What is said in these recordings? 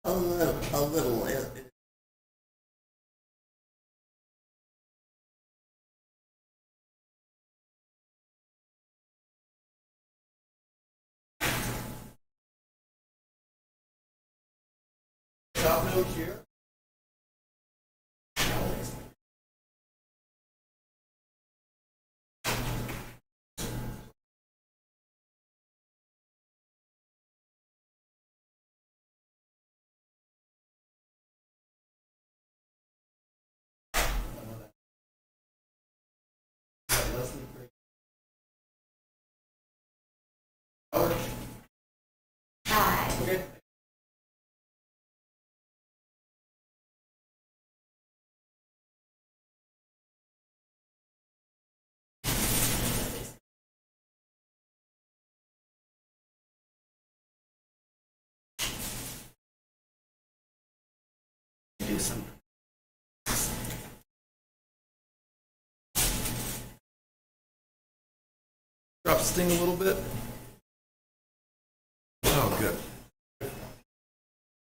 A little, a little. Top note here. Hi. Okay. Do some. Drop sting a little bit. Oh, good.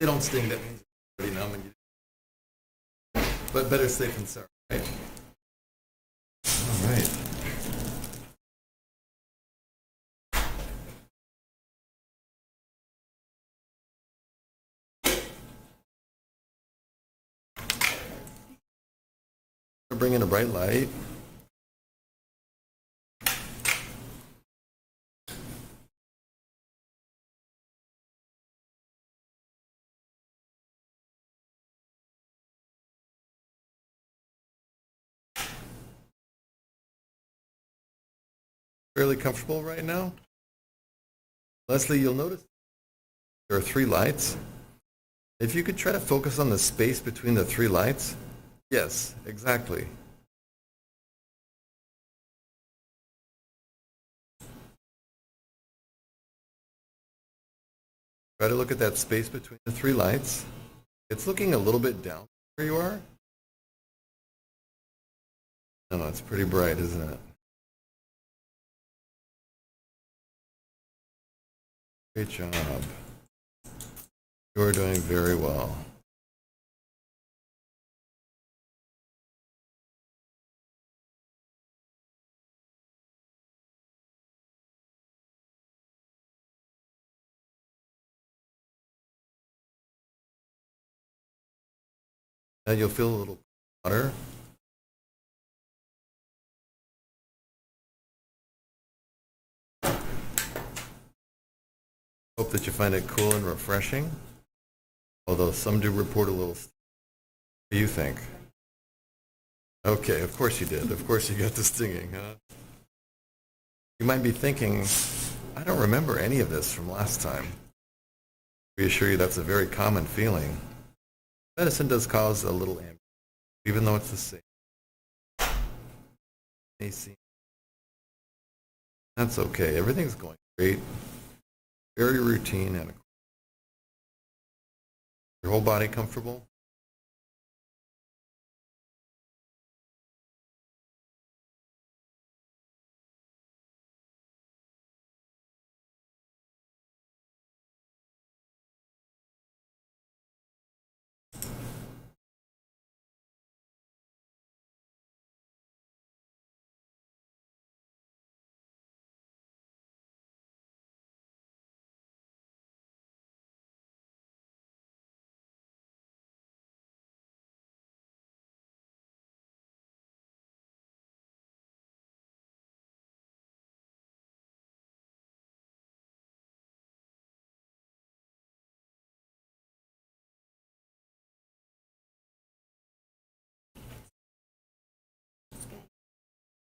They don't sting. That means it's pretty numb. But better safe than sorry, right? All right. Bring in a bright light. Fairly comfortable right now. Leslie, you'll notice there are 3 lights. If you could try to focus on the space between the 3 lights. Yes, exactly. Try to look at that space between the 3 lights. It's looking a little bit down where you are. No, it's pretty bright, isn't it? Great job. You are doing very well. Now you'll feel a little hotter. Hope that you find it cool and refreshing. Although some do report a little. What do you think? Okay, of course you did. Of course you got the stinging, huh? You might be thinking, I don't remember any of this from last time. I reassure you that's a very common feeling. Medicine does cause a little ambiguity, even though it's the same. May seem. That's okay. Everything's going great. Very routine and your whole body comfortable.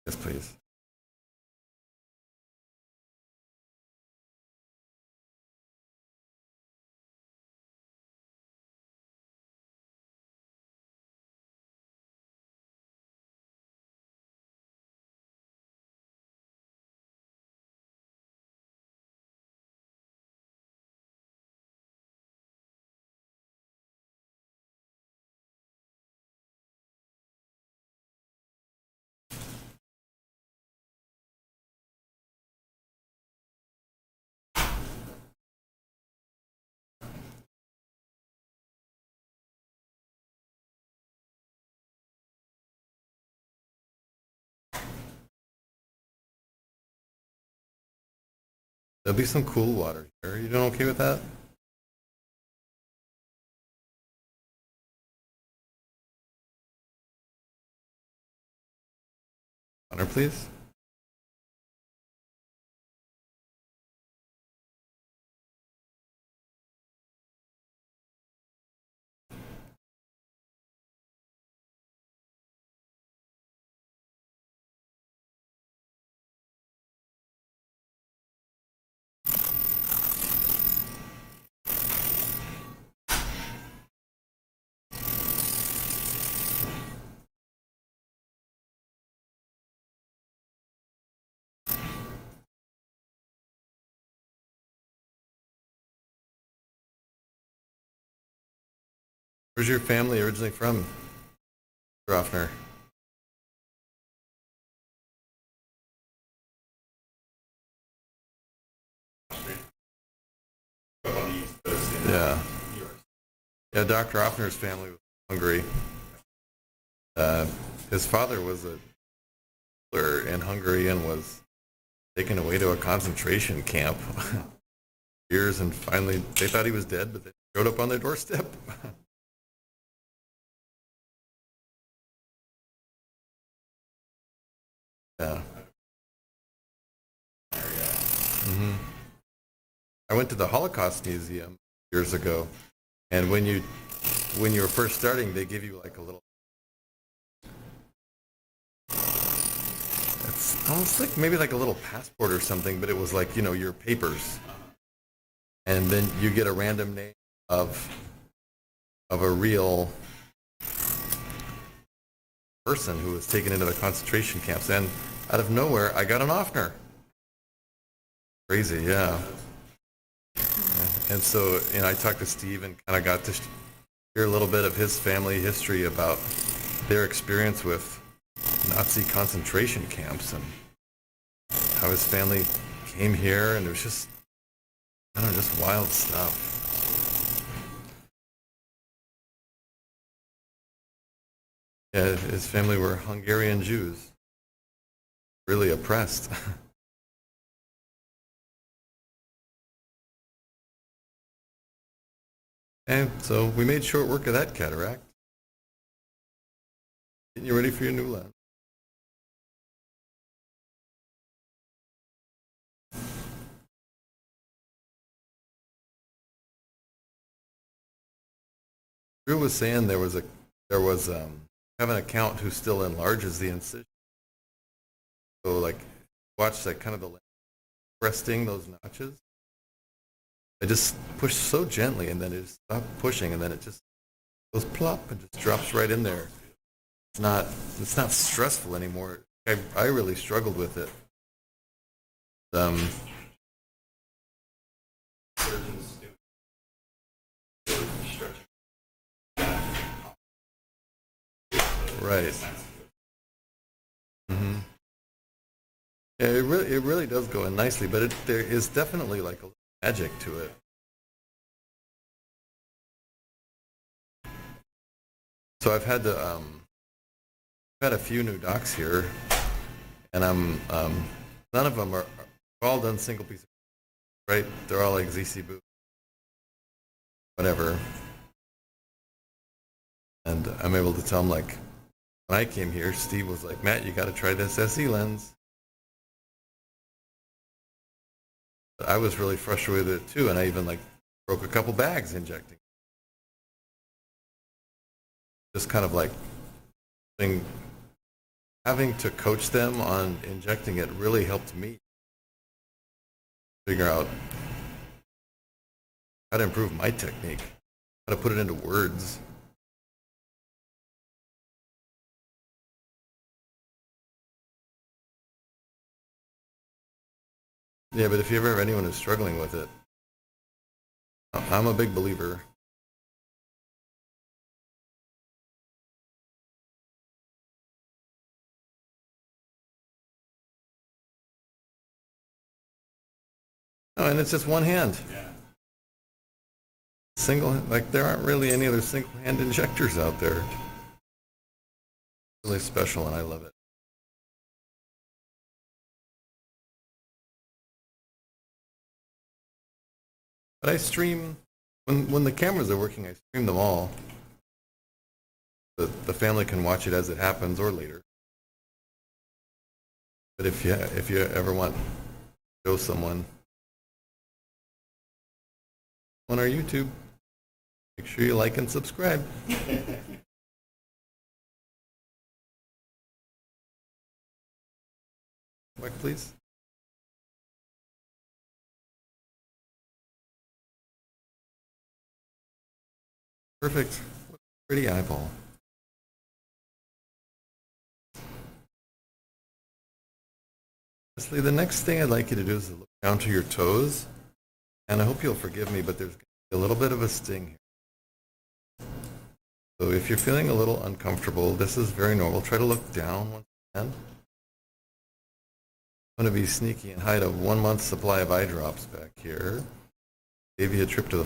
Yes, please. There'll be some cool water here. You doing okay with that? Water, please. Where's your family originally from, Grofner? Yeah. Yeah, Dr. Offner's family was Hungary. His father was a ruler in Hungary and was taken away to a concentration camp years, and finally they thought he was dead, but they showed up on their doorstep. Yeah. Hmm. I went to the Holocaust Museum years ago, and when you were first starting, they give you like a little. It's almost like maybe like a little passport or something, but it was like, your papers, and then you get a random name of a real person who was taken into the concentration camps, and out of nowhere, I got an Offner. Crazy, yeah. And so, I talked to Steve and kind of got to hear a little bit of his family history about their experience with Nazi concentration camps and how his family came here, and it was just, I don't know, just wild stuff. Yeah, his family were Hungarian Jews, really oppressed. And so we made short work of that cataract. Getting you ready for your new lens. Drew was saying there was have an account who still enlarges the incision. So like, watch that kind of the resting those notches. I just push so gently, and then it just stops pushing, and then it just goes plop and just drops right in there. It's not stressful anymore. I really struggled with it. Um, right. Hmm. Yeah, it really does go in nicely, but there is definitely like a magic to it. So I've had a few new docs here, and none of them are all done single piece, right? They're all like ZC boot, whatever. And I'm able to tell them, like, when I came here, Steve was like, Matt, you got to try this SE lens. I was really frustrated with it too, and I even like broke a couple bags injecting. Just kind of like thing, having to coach them on injecting it really helped me figure out how to improve my technique, how to put it into words. Yeah, but if you ever have anyone who's struggling with it, I'm a big believer. Oh, and it's just one hand. Like there aren't really any other single hand injectors out there. Really special, and I love it. But I stream, when the cameras are working, I stream them all. The family can watch it as it happens or later. But if you ever want to show someone on our YouTube, make sure you like and subscribe. Back, please. Perfect. What a pretty eyeball. Leslie, the next thing I'd like you to do is look down to your toes. And I hope you'll forgive me, but there's a little bit of a sting here. So if you're feeling a little uncomfortable, this is very normal. Try to look down once again. I'm going to be sneaky and hide a 1 month supply of eye drops back here. Gave you a trip to the